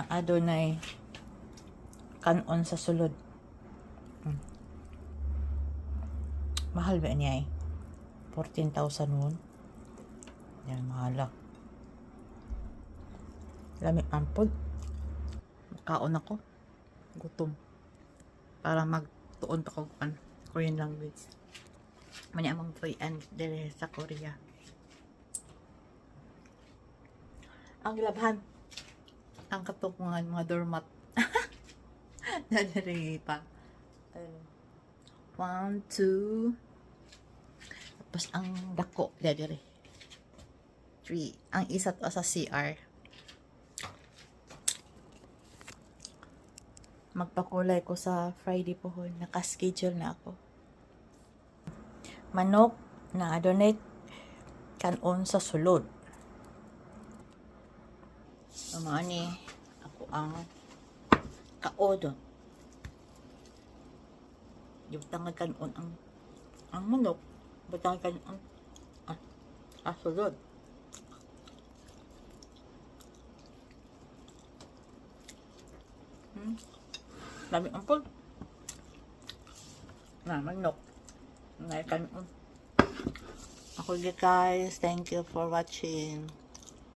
Adunay kanon sa sulod. Mahal ba niya 14,000 won. Yan, mahal. Lami ampod. Makaon ako. Gutom. Para magtuon pa ko Korean language. Mani amang free and dire sa Korea. Ang labhan. Ang katukungan mga doormat. Nadiri pa. 1, 2. Tapos ang dako. Nadiri. 3. Ang isa to sa CR. Magpakulay ko sa Friday po. Naka-schedule na ako. Manok na donate kanon sa sulod. Amani ako ang kaodo. Yung tangad kanon ang manok. Batang kanon ang sulod. Dami ampol. Na manok. Ngayon kanon. Ako guys, thank you for watching.